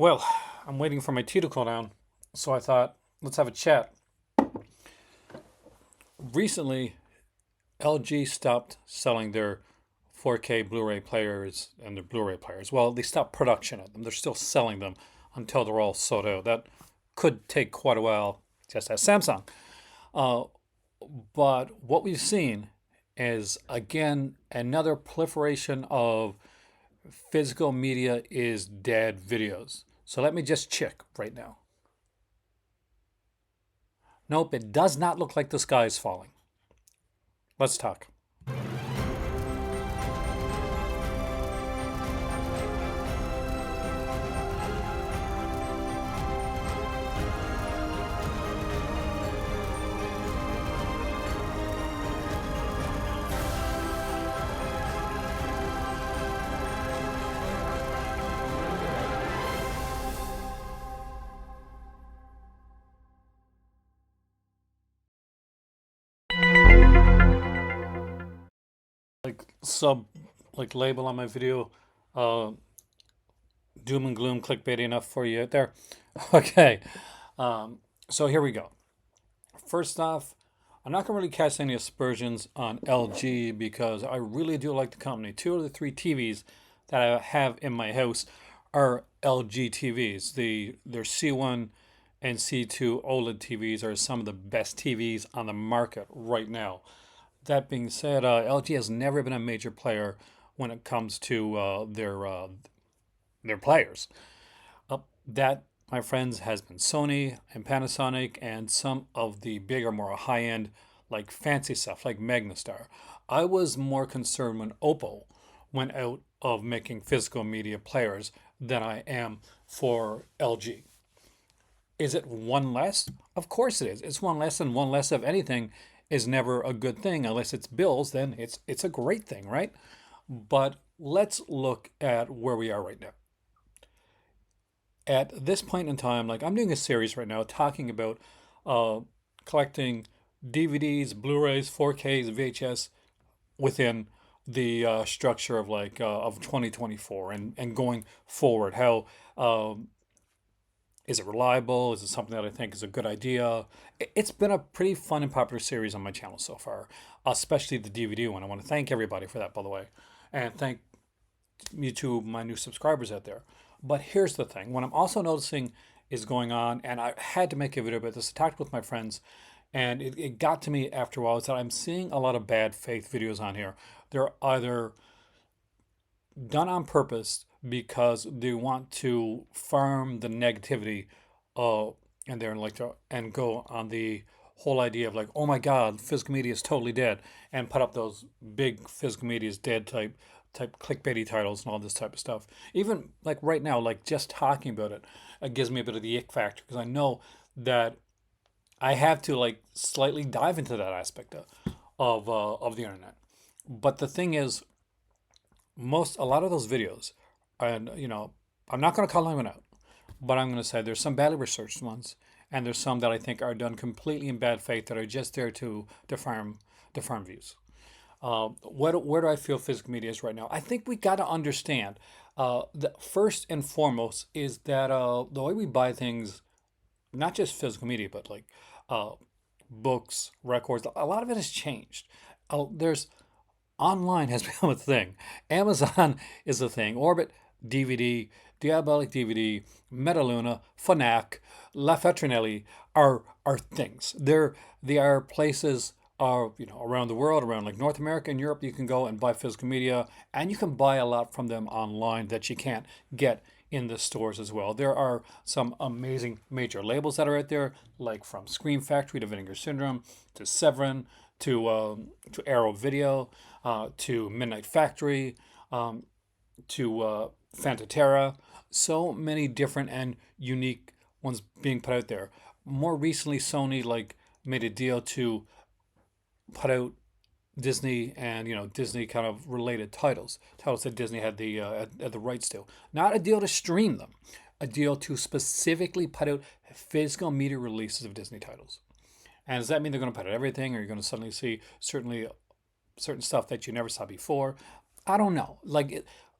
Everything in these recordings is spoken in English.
Well, I'm waiting for my tea to cool down, so I thought, let's have a chat. Recently, LG stopped selling their 4K Blu-ray players and their Blu-ray players. Well, they stopped production of them. They're still selling them until they're all sold out. That could take quite a while, just as Samsung. Uh, but what we've seen is, again, another proliferation of physical media is dead videos. So let me just check right now. Nope, it does not look like the sky is falling. Let's talk. Like sub, like label on my video, uh, doom and gloom clickbait enough for you out there. Okay, so here we go. First off, I'm not gonna really cast any aspersions on LG because I really do like the company. Two of the three TVs that I have in my house are LG TVs. Their C1 and C2 OLED TVs are some of the best TVs on the market right now. That being said, LG has never been a major player when it comes to their players. That, my friends, has been Sony and Panasonic and some of the bigger, more high end, like fancy stuff like Magnastar. I was more concerned when Oppo went out of making physical media players than I am for LG. Is it one less? Of course it is. It's one less, and one less of anything is never a good thing unless it's bills, then it's a great thing, right? But let's look at where we are right now. At this point in time, like I'm doing a series right now talking about uh, collecting DVDs, Blu-rays, 4Ks, VHS within the structure of of 2024 and going forward. How is it reliable? Is it something that I think is a good idea? It's been a pretty fun and popular series on my channel so far, especially the DVD one. I want to thank everybody for that, by the way, and thank you to my new subscribers out there. But here's the thing: what I'm also noticing is going on, and I had to make a video about this. I talked with my friends, and it got to me after a while. Is that I'm seeing a lot of bad faith videos on here. They're either done on purpose because they want to farm the negativity uh and they're like to and go on the whole idea of like, oh my god, physical media is totally dead, and put up those big physical media is dead type clickbaity titles and all this type of stuff. Even like right now, like just talking about it, it gives me a bit of the ick factor because I know that I have to like slightly dive into that aspect of the internet. But the thing is, a lot of those videos, and I'm not going to call anyone out, but I'm going to say there's some badly researched ones, and there's some that I think are done completely in bad faith that are just there to farm views. Where do I feel physical media is right now? I think we got to understand. The first and foremost is that the way we buy things, not just physical media, but like uh, books, records, a lot of it has changed. There's online has become a thing. Amazon is a thing. Orbit DVD, Diabolic DVD, Metaluna, Fnac, La Fetrinelli are things. They are places around the world, around like North America and Europe. You can go and buy physical media, and you can buy a lot from them online that you can't get in the stores as well. There are some amazing major labels that are out there, like from Scream Factory to Vinegar Syndrome to Severin to Arrow Video to Midnight Factory to Fantaterra. So many different and unique ones being put out there. More recently, Sony like made a deal to put out Disney and Disney kind of related titles that Disney had had the rights to. Not a deal to stream them, a deal to specifically put out physical media releases of Disney titles. And does that mean they're going to put out everything, or you're going to suddenly see certain stuff that you never saw before? I don't know.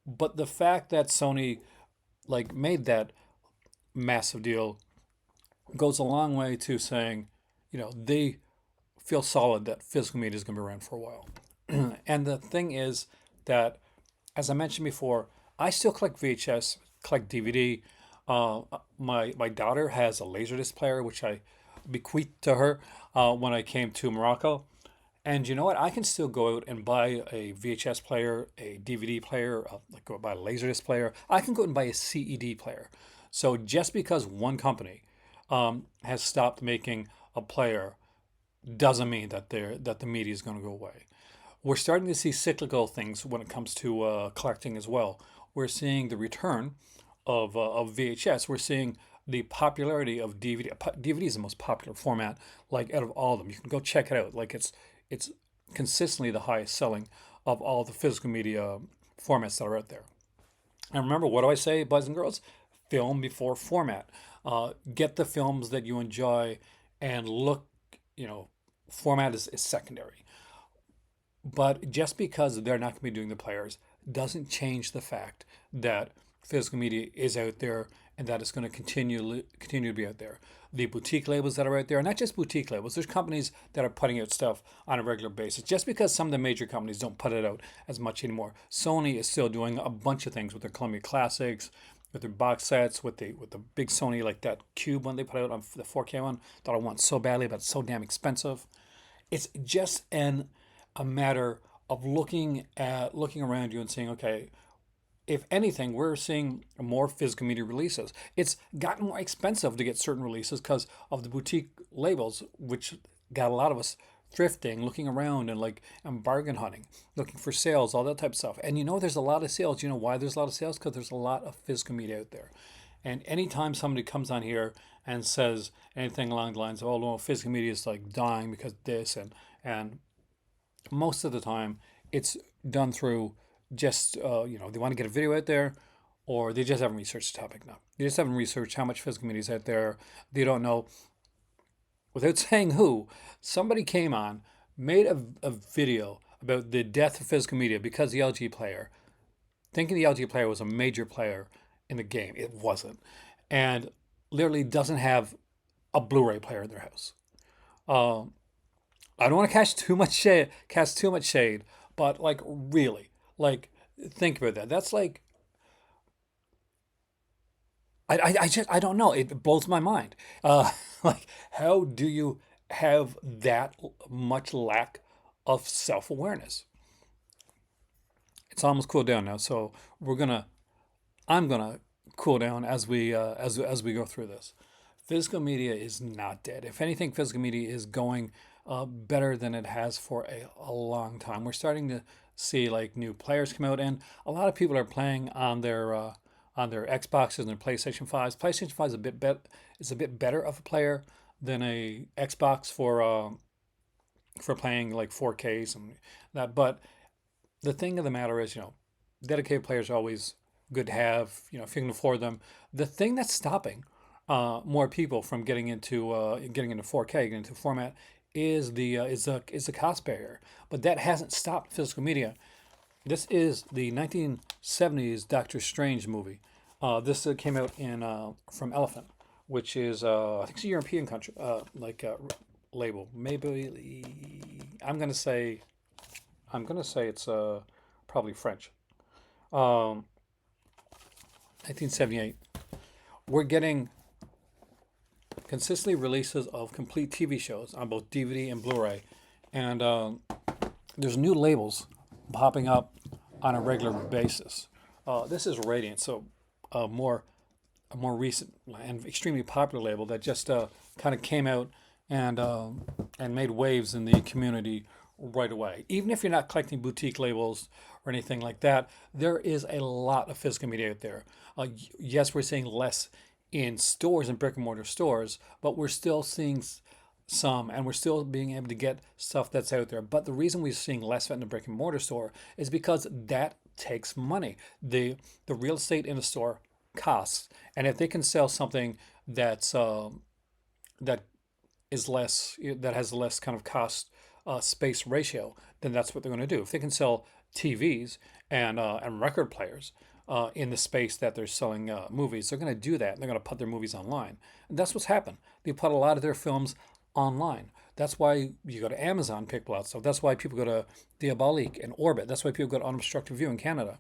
But the fact that Sony like made that massive deal goes a long way to saying, they feel solid that physical media is going to be around for a while. And the thing is that, as I mentioned before, I still collect VHS, collect DVD. My daughter has a Laserdisc player, which I bequeathed to her when I came to Morocco. And you know what? I can still go out and buy a VHS player, a DVD player, like go buy a Laserdisc player. I can go out and buy a CED player. So just because one company has stopped making a player doesn't mean that the media is going to go away. We're starting to see cyclical things when it comes to collecting as well. We're seeing the return of VHS. We're seeing the popularity of DVD. DVD is the most popular format, like out of all of them. You can go check it out. Like it's consistently the highest selling of all the physical media formats that are out there. And remember, what do I say, boys and girls? Film before format. Get the films that you enjoy, and look. Format is secondary. But just because they're not going to be doing the players doesn't change the fact that physical media is out there and that it's going to continue to be out there. The boutique labels that are out there, not just boutique labels, there's companies that are putting out stuff on a regular basis. Just because some of the major companies don't put it out as much anymore, Sony is still doing a bunch of things with their Columbia Classics, with their box sets, with the big Sony, like that Cube one they put out on the 4K one that I want so badly, but it's so damn expensive. It's just a matter of looking around you and saying, okay, if anything, we're seeing more physical media releases. It's gotten more expensive to get certain releases because of the boutique labels, which got a lot of us thrifting, looking around and bargain hunting, looking for sales, all that type of stuff. And there's a lot of sales. You know why there's a lot of sales? Because there's a lot of physical media out there. And anytime somebody comes on here and says anything along the lines of, oh no, physical media is like dying because this and most of the time it's done through just they want to get a video out there, or they just haven't researched the topic. Now they just haven't researched how much physical media is out there. They don't know, without saying who, somebody came on, made a video about the death of physical media because the LG player, thinking the LG player was a major player in the game. It wasn't. And literally doesn't have a Blu-ray player in their house. I don't want to cast too much shade, but really, think about that. That's I don't know. It blows my mind. How do you have that much lack of self-awareness? It's almost cooled down now, so I'm gonna cool down as we go through this. Physical media is not dead. If anything, physical media is going better than it has for a long time. We're starting to see new players come out, and a lot of people are playing on their Xboxes and their PlayStation 5s. PlayStation 5 is a bit better of a player than a Xbox for playing 4Ks and that. But the thing of the matter is, dedicated players are always good to have. If you can afford them. The thing that's stopping more people from getting into 4K, getting into format, is the cost barrier. But that hasn't stopped physical media. This is the 1970s Doctor Strange movie. This came out in from Elephant, which is I think it's a European country label. Maybe I'm gonna say it's probably French. 1978. We're getting consistently releases of complete TV shows on both DVD and Blu-ray, and there's new labels popping up on a regular basis. This is Radiant, so a more recent and extremely popular label that just kind of came out and made waves in the community right away. Even if you're not collecting boutique labels or anything like that, there is a lot of physical media out there. Yes, we're seeing less in stores and brick and mortar stores, but we're still seeing some, and we're still being able to get stuff that's out there. But the reason we're seeing less of it in the brick and mortar store is because that takes money. The real estate in a store costs, and if they can sell something that's that is less, that has less kind of cost space ratio, then that's what they're going to do. If they can sell TVs and record players, in the space that they're selling movies. They're going to do that. They're going to put their movies online. And that's what's happened. They put a lot of their films online. That's why you go to Amazon, pick a lot of stuff. That's why people go to Diabolique and Orbit. That's why people go to Unobstructed View in Canada,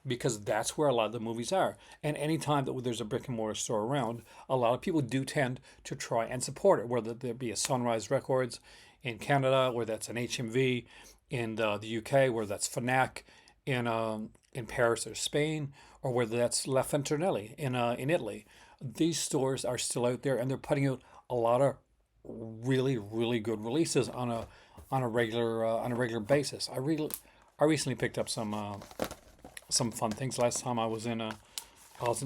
because that's where a lot of the movies are. And anytime that there's a brick and mortar store around, a lot of people do tend to try and support it, whether there be a Sunrise Records in Canada, or that's an HMV in the UK, where that's Fnac in Paris or Spain, or whether that's La Fontanelli in Italy. These stores are still out there, and they're putting out a lot of really good releases on a regular basis. I recently picked up some fun things. Last time I was in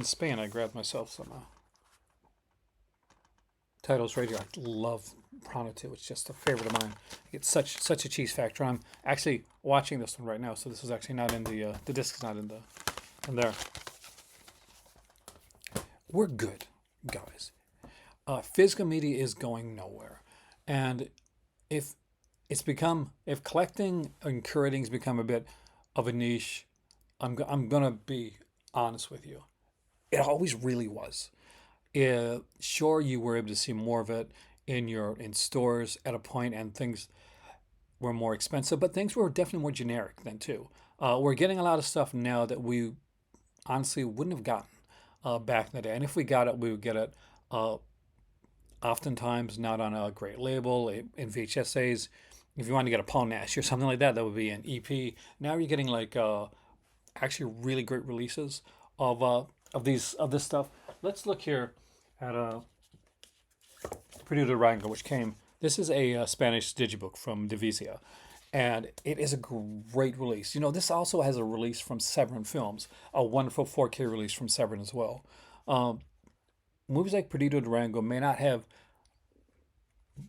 Spain, I grabbed myself some titles right here. I love Prana too. It's just a favorite of mine. It's such a cheese factor. I'm actually watching this one right now, so this is actually not in the disc is not in there. We're good, guys. Physical media is going nowhere, and if if collecting and curating has become a bit of a niche, I'm gonna be honest with you. It always really was. Sure, you were able to see more of it in stores at a point, and things were more expensive, but things were definitely more generic then too. We're getting a lot of stuff now that we honestly wouldn't have gotten back in the day, and if we got it, we would get it uh, oftentimes not on a great label in VHSAs. If you wanted to get a Paul Nash or something like that, that would be an EP. Now you're getting like actually really great releases of this stuff. Let's look here at Perdido Durango, which came. This is a Spanish digibook from Divisia, and it is a great release. You know, this also has a release from Severin Films, a wonderful 4K release from Severin as well. Um, Movies like Perdido Durango may not have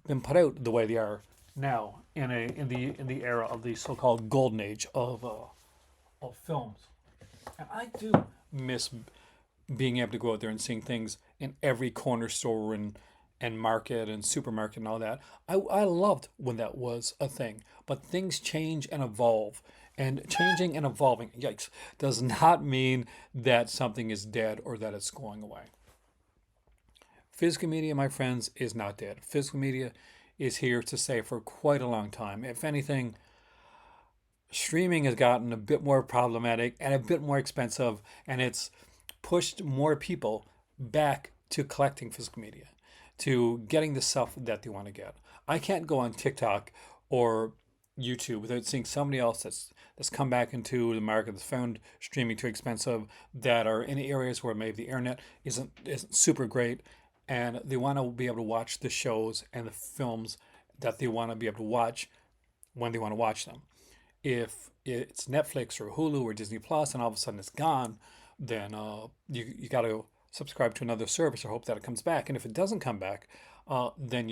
been put out the way they are now in the era of the so-called golden age of films. And I do miss being able to go out there and seeing things in every corner store and market and supermarket and all that. I loved when that was a thing. But things change and evolve. And changing and evolving, yikes, does not mean that something is dead or that it's going away. Physical media, my friends, is not dead. Physical media is here to stay for quite a long time. If anything, streaming has gotten a bit more problematic and a bit more expensive, and it's pushed more people back to collecting physical media, to getting the stuff that they want to get. I can't go on TikTok or YouTube without seeing somebody else that's come back into the market, that's found streaming too expensive, that are in areas where maybe the internet isn't super great, and they want to be able to watch the shows and the films that they want to be able to watch when they want to watch them. If it's Netflix or Hulu or Disney Plus and all of a sudden it's gone, then you got to subscribe to another service or hope that it comes back. And if it doesn't come back, then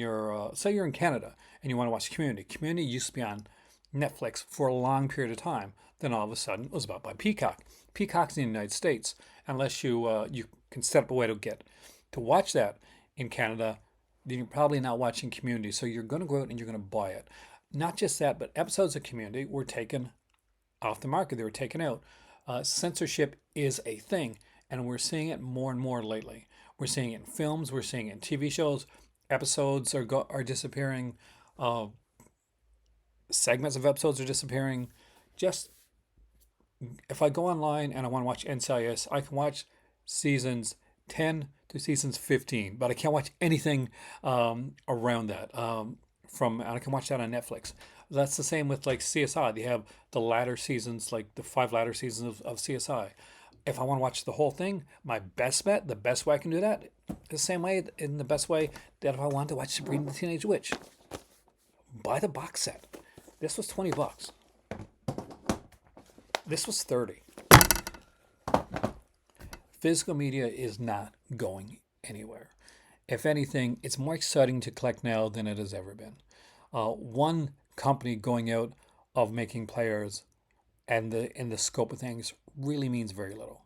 say you're in Canada and you want to watch Community. Community used to be on Netflix for a long period of time. Then all of a sudden it was bought by Peacock. Peacock's in the United States. Unless you can set up a way to watch that in Canada, then you're probably not watching Community. So you're going to go out and you're going to buy it. Not just that, but episodes of Community were taken off the market. They were taken out. Censorship is a thing, and we're seeing it more and more lately. We're seeing it in films. We're seeing it in TV shows. Episodes are disappearing. Segments of episodes are disappearing. Just if I go online and I want to watch NCIS, I can watch seasons 10 to seasons 15, but I can't watch anything around that. And I can watch that on Netflix. That's the same with like CSI. They have the latter seasons, like the 5 latter seasons of CSI. If I want to watch the whole thing, my best bet, the best way I can do that, the same way, in the best way that if I want to watch Sabrina the Teenage Witch, buy the box set. This was $20. This was 30. Physical media is not going anywhere. If anything, it's more exciting to collect now than it has ever been. One company going out of making players and in the scope of things really means very little.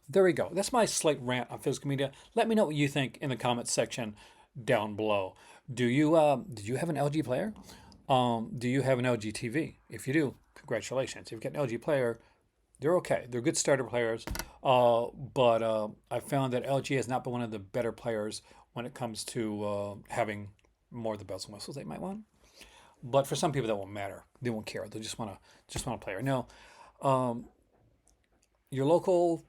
There we go. That's my slight rant on physical media. Let me know what you think in the comments section down below. Do you have an LG player? Do you have an LG TV? If you do, congratulations. If you get an LG player, they're okay. They're good starter players. But I found that LG has not been one of the better players when it comes to having more of the bells and whistles they might want. But for some people that won't matter. They won't care. They just want to play. No, um, your local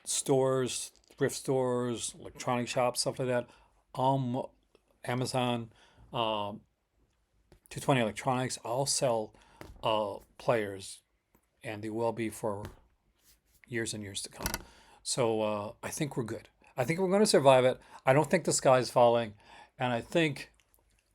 stores, thrift stores, electronic shops, stuff like that. Um, Amazon, um, 220 Electronics, all sell players, and they will be for years and years to come. So I think we're good. I think we're going to survive it. I don't think the sky is falling, and I think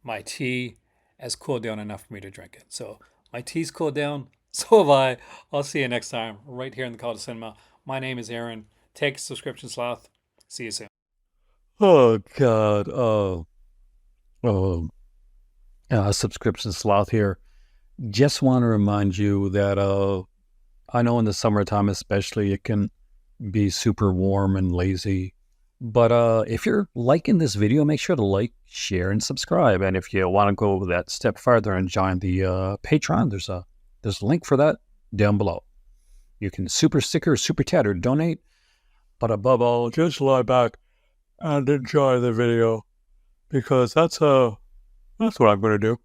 my tea has cooled down enough for me to drink it. So my tea's cooled down. So have I. I'll see you next time, right here in the Call to Cinema. My name is Aaron. Take a subscription sloth. See you soon. Oh God. Oh, subscription sloth here. Just want to remind you that I know in the summertime especially it can be super warm and lazy. But if you're liking this video, make sure to like, share, and subscribe. And if you want to go that step further and join the Patreon, there's a link for that down below. You can super sticker, super chat, or donate. But above all, just lie back and enjoy the video because that's what I'm gonna do.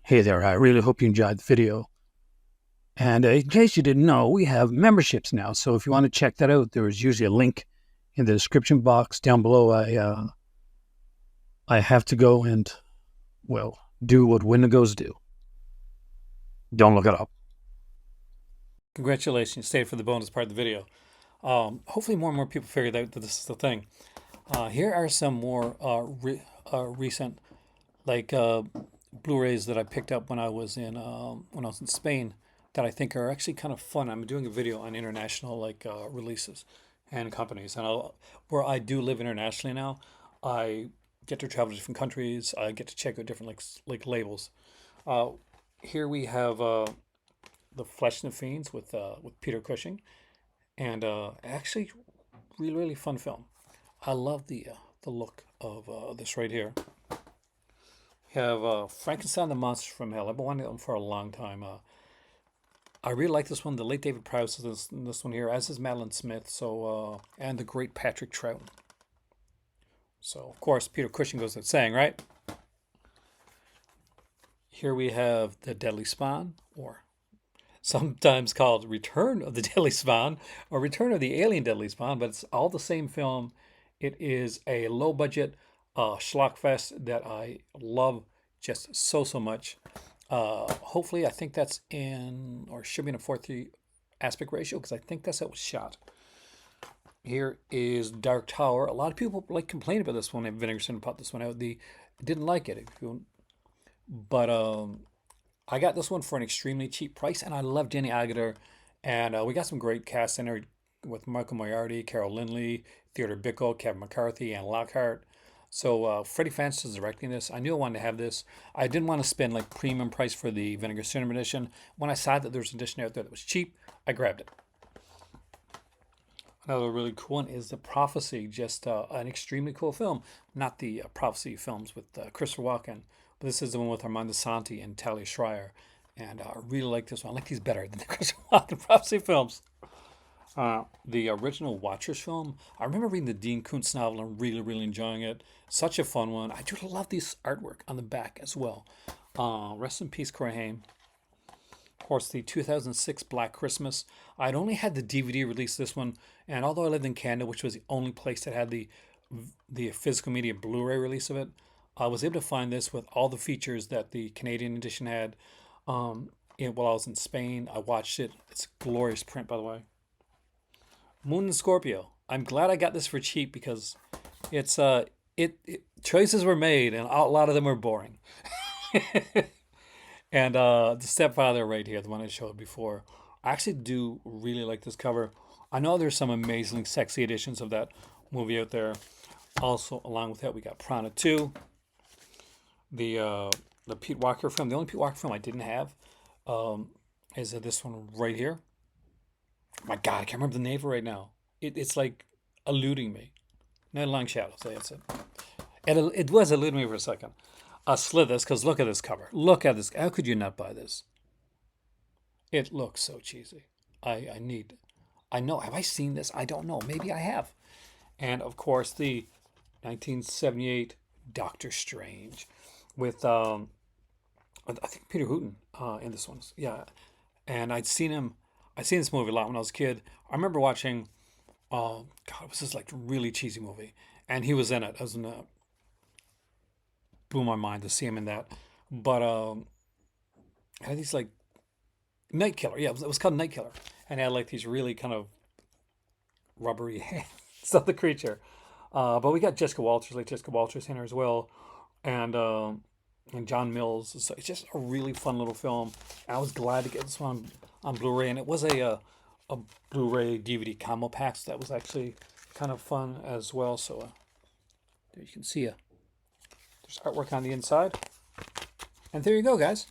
Hey there, I really hope you enjoyed the video. And in case you didn't know, we have memberships now. So if you want to check that out, there is usually a link in the description box down below. I have to go and, well, do what Wendigos do. Don't look it up. Congratulations. Stayed for the bonus part of the video. Hopefully more and more people figured out that this is the thing. Here are some more recent like Blu-rays that I picked up when I was in Spain that I think are actually kind of fun. I'm doing a video on international releases and companies, and where I do live internationally now, I get to travel to different countries. I get to check out different labels. Uh, Here we have the Flesh and the Fiends with Peter Cushing, and actually really fun film. I love the look of this right here. We have Frankenstein the Monster from Hell. I've been wanting them for a long time. I really like this one. The late David Prowse is this one here, as is Madeline Smith. So and the great Patrick Troughton. So of course Peter Cushing goes without saying, right? Here we have the Deadly Spawn, or sometimes called Return of the Deadly Spawn, or Return of the Alien Deadly Spawn, but it's all the same film. It is a low budget schlock fest that I love just so much. Hopefully, I think that's in, or should be in a 4:3 aspect ratio, because I think that's how it was shot. Here is Dark Tower. A lot of people complain about this one. And Vinegar Syndrome put this one out. They didn't like it, but I got this one for an extremely cheap price, and I love Jenny Agutter, and we got some great cast in there with Michael Moriarty, Carol Lindley, Theodore Bickle, Kevin McCarthy, and Lockhart. So Freddie Francis is directing this. I knew I wanted to have this. I didn't want to spend premium price for the Vinegar Syndrome edition. When I saw that there was an edition out there that was cheap, I grabbed it. Another really cool one is The Prophecy, just an extremely cool film. Not the Prophecy films with Christopher Walken, but this is the one with Armando Santi and Talia Shire. And I really like this one. I like these better than the Christopher Walken Prophecy films. The original Watchers film, I remember reading the Dean Koontz novel and really enjoying it. Such a fun one. I do love this artwork on the back as well. Rest in peace, Corey Haim. Of course, the 2006 Black Christmas. I'd only had the DVD release this one, and although I lived in Canada, which was the only place that had the physical media Blu-ray release of it, I was able to find this with all the features that the Canadian edition had. While I was in Spain, I watched it. It's a glorious print, by the way. Moon and Scorpio. I'm glad I got this for cheap because it's choices were made and a lot of them were boring. And the Stepfather right here, the one I showed before, I actually do really like this cover. I know there's some amazing sexy editions of that movie out there. Also, along with that, we got Prana 2, the Pete Walker film. The only Pete Walker film I didn't have Is it this one right here? My God, I can't remember the name right now. It's like eluding me. Night Long Shadows. That's it. It was eluding me for a second. I slid this because look at this cover. Look at this. How could you not buy this? It looks so cheesy. I need. I know. Have I seen this? I don't know. Maybe I have. And of course, the 1978 Doctor Strange with I think Peter Hooton in this one. Yeah, and I'd seen him. I'd seen this movie a lot when I was a kid. I remember watching. God, it was this like really cheesy movie, and he was in it. It was in blew my mind to see him in that. But it had these like Night Killer. Yeah, it was called Night Killer, and it had like these really kind of rubbery hands of the creature. But we got Jessica Walters, like Jessica Walters in her as well, and and John Mills. So it's just a really fun little film. I was glad to get this one on Blu-ray, and it was a Blu-ray DVD combo pack, so that was actually kind of fun as well. So there you can see there's artwork on the inside, and there you go, guys.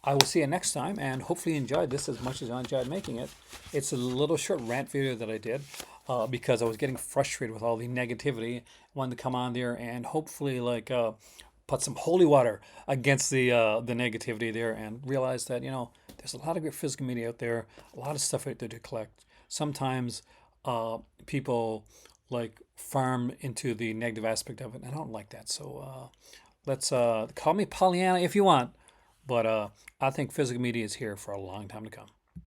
I will see you next time, and hopefully you enjoyed this as much as I enjoyed making it. It's a little short rant video that I did because I was getting frustrated with all the negativity. I wanted to come on there and hopefully like put some holy water against the negativity there, and realize that there's a lot of great physical media out there, a lot of stuff out there to collect. Sometimes people like farm into the negative aspect of it, and I don't like that. So let's call me Pollyanna if you want. But I think physical media is here for a long time to come.